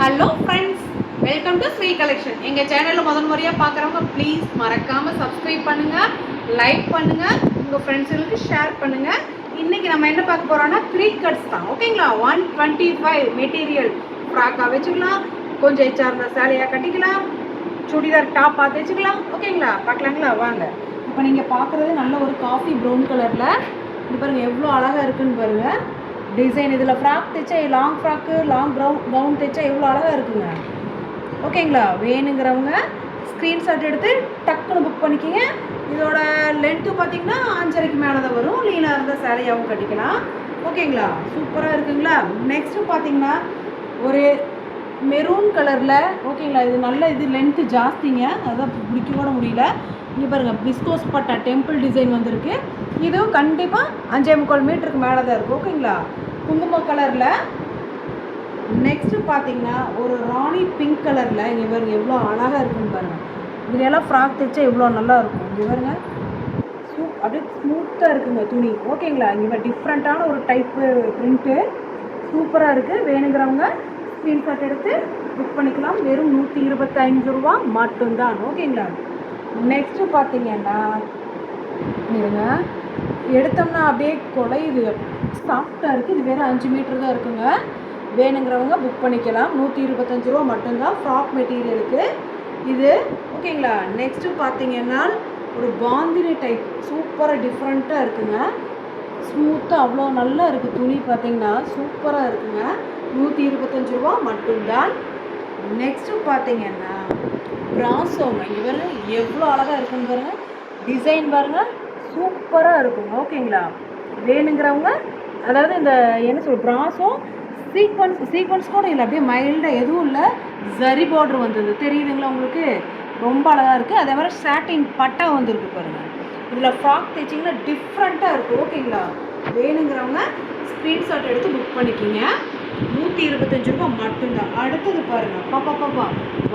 Hello friends, welcome to Sri collection. எங்கள் சேனலில் முதல் முறையாக பார்க்குறவங்க ப்ளீஸ் மறக்காமல் சப்ஸ்கிரைப் பண்ணுங்கள், லைக் பண்ணுங்கள், உங்கள் ஃப்ரெண்ட்ஸுங்களுக்கு ஷேர் பண்ணுங்கள். இன்றைக்கி நம்ம என்ன பார்க்க போகிறோன்னா 3 கட்ஸ் தான். ஓகேங்களா? 125 மெட்டீரியல் ஃப்ராக்காக வச்சுக்கலாம், கொஞ்சம் எச்சார்ந்த சேலையாக கட்டிக்கலாம், சுடிதார் டாப் பார்த்து வச்சுக்கலாம். ஓகேங்களா? பார்க்கலாங்களா? வாங்க. இப்போ நீங்கள் பார்க்குறது நல்ல ஒரு காஃபி ப்ரௌன் கலரில் இது பாருங்கள் எவ்வளோ அழகாக இருக்குதுன்னு பாருங்கள். டிசைன் இதில் ஃப்ராக் தைச்சா லாங் ஃப்ராக்கு லாங் கவுன் தைச்சா எவ்வளோ அழகாக இருக்குங்க. ஓகேங்களா? வேணுங்கிறவங்க ஸ்க்ரீன்ஷாட் எடுத்து டக்குன்னு புக் பண்ணிக்கிங்க. இதோட லென்த்து பார்த்திங்கன்னா 5.5க்கு மேலே தான் வரும். லீனாக இருந்தால் சேலையாகவும் கட்டிக்கலாம். ஓகேங்களா? சூப்பராக இருக்குங்களா? நெக்ஸ்ட்டு பார்த்திங்கன்னா ஒரு மெரூன் கலரில். ஓகேங்களா? இது நல்ல இது லென்த்து ஜாஸ்திங்க, அதான் பிடிக்க கூட முடியல. இங்கே பாருங்கள், பிஸ்கோஸ் பட்டா டெம்பிள் டிசைன் வந்திருக்கு. இதுவும் கண்டிப்பாக 5.25 மீட்டருக்கு மேலே தான் இருக்குது. ஓகேங்களா? குங்கும கலரில். நெக்ஸ்ட்டு பார்த்தீங்கன்னா ஒரு ராணி பிங்க் கலரில். இங்கே பாருங்கள் எவ்வளோ அழகாக இருக்குன்னு பாருங்கள். இதுலெல்லாம் ஃப்ராக் தைச்சா எவ்வளோ நல்லா இருக்கும். இங்கே பாருங்கள் அப்படியே ஸ்மூத்தாக இருக்குங்க துணி. ஓகேங்களா? இங்கே டிஃப்ரெண்ட்டான ஒரு டைப்பு பிரிண்ட்டு சூப்பராக இருக்குது. வேணுங்கிறவங்க ஸ்க்ரீன்ஷாட் எடுத்து புக் பண்ணிக்கலாம். வெறும் 125 ரூபா மட்டும்தான். ஓகேங்களா? நெக்ஸ்ட்டு பார்த்தீங்கன்னா இருங்க, எடுத்தோம்னா அப்படியே குலையுது, சாஃப்டாக இருக்குது. இது வேறு 5 மீட்டர் தான் இருக்குங்க. வேணுங்கிறவங்க புக் பண்ணிக்கலாம். 125 ரூபா மட்டும்தான் ஃப்ராக் மெட்டீரியலுக்கு இது. ஓகேங்களா? நெக்ஸ்ட்டு பார்த்தீங்கன்னா ஒரு பாந்தினி டைப் சூப்பராக டிஃப்ரெண்ட்டாக இருக்குங்க. ஸ்மூத்தாக அவ்வளோ நல்லா இருக்குது. துணி பார்த்தீங்கன்னா சூப்பராக இருக்குங்க. 125 ரூபா மட்டும்தான். நெக்ஸ்ட்டு பார்த்தீங்கன்னா பிராசோங்க. இங்கே பாருங்கள் எவ்வளோ அழகாக இருக்குன்னு பாருங்கள். டிசைன் பாருங்கள் சூப்பராக இருக்குங்க. ஓகேங்களா? வேணுங்கிறவங்க அதாவது இந்த என்ன சொல் பிராசோ சீக்வன்ஸ் கூட இல்லை, அப்படியே மைல்டாக எதுவும் இல்லை, ஜரி பார்டர் வந்தது தெரியுதுங்களா உங்களுக்கு? ரொம்ப அழகாக இருக்குது. அதே மாதிரி சாட்டின் பட்டா வந்துருக்கு பாருங்கள். இதில் ஃப்ராக் தைச்சிங்கன்னா டிஃப்ரெண்ட்டாக இருக்குது. ஓகேங்களா? வேணுங்கிறவங்க ஸ்க்ரீன்ஷாட் எடுத்து புக் பண்ணிக்கிங்க. 125 ரூபா மட்டும்தான். அடுத்தது பாருங்கள், பாப்பா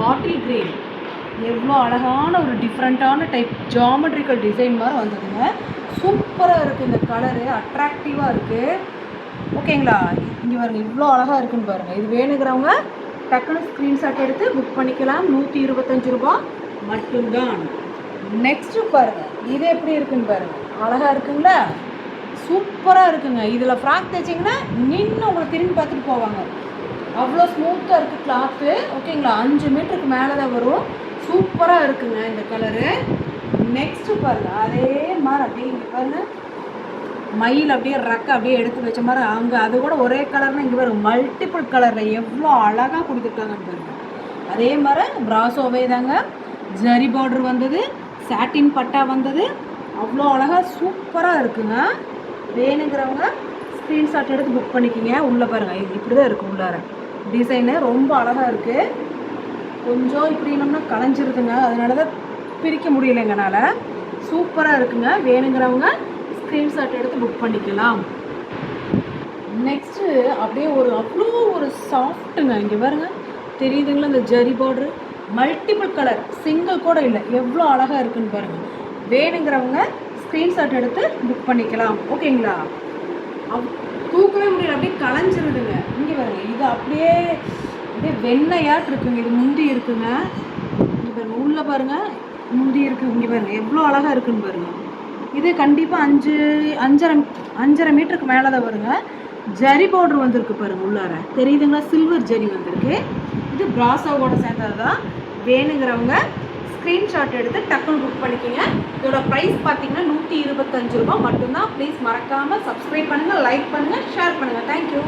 பாட்டில் க்ரீன் எவ்வளோ அழகான ஒரு டிஃப்ரெண்ட்டான டைப் ஜாமெட்ரிக்கல் டிசைன் மாதிரி வந்ததுங்க. சூப்பராக இருக்குது. இந்த கலரு அட்ராக்டிவாக இருக்குது. ஓகேங்களா? இங்கே பாருங்கள் இவ்வளோ அழகாக இருக்குன்னு பாருங்கள். இது வேணுங்கிறவங்க டக்குன்னு ஸ்க்ரீன்ஷாட் எடுத்து புக் பண்ணிக்கலாம். 125 ரூபா மட்டும்தான். நெக்ஸ்ட்டு பாருங்கள், இது எப்படி இருக்குன்னு பாருங்கள். அழகாக இருக்குங்களா? சூப்பராக இருக்குங்க. இதில் ஃப்ராக் தைச்சிங்கன்னா நின்று உங்களை திரும்பி பார்த்துட்டு போவாங்க. அவ்வளோ ஸ்மூத்தாக இருக்குது கிளாத்து. ஓகேங்களா? 5 மீட்டருக்கு மேலே தான் வரும். சூப்பராக இருக்குங்க இந்த கலரு. நெக்ஸ்ட்டு பாருங்கள், அதே மாதிரி அப்படியே இங்கே பாருங்கள் மயில் அப்படியே ரக்க அப்படியே எடுத்து வச்ச மாதிரி அங்கே அது கூட ஒரே கலர்னால் இங்கே பாருங்கள் மல்டிபிள் கலரில் எவ்வளோ அழகாக கொடுத்துருக்காங்கன்னு பாருங்கள். அதே மாதிரி பிராசோவே தாங்க, ஜரி பார்டர் வந்தது, சாட்டின் பட்டா வந்தது, அவ்வளோ அழகாக சூப்பராக இருக்குங்க. வேணுங்கிறவங்க ஸ்க்ரீன்ஷாட் எடுத்து புக் பண்ணிக்கிங்க. உள்ளே பாருங்கள் இப்படி தான் இருக்குது. உள்ளார டிசைனு ரொம்ப அழகாக இருக்குது. கொஞ்சம் இப்படினோம்னா கலைஞ்சிருதுங்க, அதனால தான் பிரிக்க முடியலைங்கனால. சூப்பராக இருக்குங்க. வேணுங்கிறவங்க ஸ்க்ரீன்ஷாட் எடுத்து புக் பண்ணிக்கலாம். நெக்ஸ்ட்டு அப்படியே ஒரு அவ்வளோ ஒரு சாஃப்ட்டுங்க. இங்கே பாருங்கள் தெரியுதுங்களா? இந்த zari border multiple colour, single கூட இல்லை, எவ்வளோ அழகாக இருக்குன்னு பாருங்கள். வேணுங்கிறவங்க ஸ்க்ரீன்ஷாட் எடுத்து புக் பண்ணிக்கலாம். ஓகேங்களா? தூக்கவே முடியல, அப்படியே கலைஞ்சிருதுங்க. இங்கே பாருங்கள் இது அப்படியே வெண்ணையாட்டு இருக்குங்க. இது முந்தி இருக்குங்க. இங்கே பாருங்கள் உள்ளே பாருங்கள் முந்தி இருக்குது. இங்கே பாருங்கள் எவ்வளோ அழகாக இருக்குன்னு பாருங்கள். இது கண்டிப்பாக 5.5 மீட்டருக்கு மேலே தான் வருங்க. ஜரி பார்டர் வந்திருக்கு பாருங்கள். உள்ளார தெரியுதுங்களா? சில்வர் ஜரி வந்திருக்கு. இது பிராசோவோட சேர்ந்தது தான். வேணுங்கிறவங்க ஸ்க்ரீன்ஷாட் எடுத்து டக்குன்னு புக் பண்ணிக்கோங்க. இதோட ப்ரைஸ் பார்த்தீங்கன்னா 125 ரூபா மட்டும்தான். ப்ளீஸ் மறக்காமல் சப்ஸ்கிரைப் பண்ணுங்கள், லைக் பண்ணுங்கள், ஷேர் பண்ணுங்கள். தேங்க்யூ.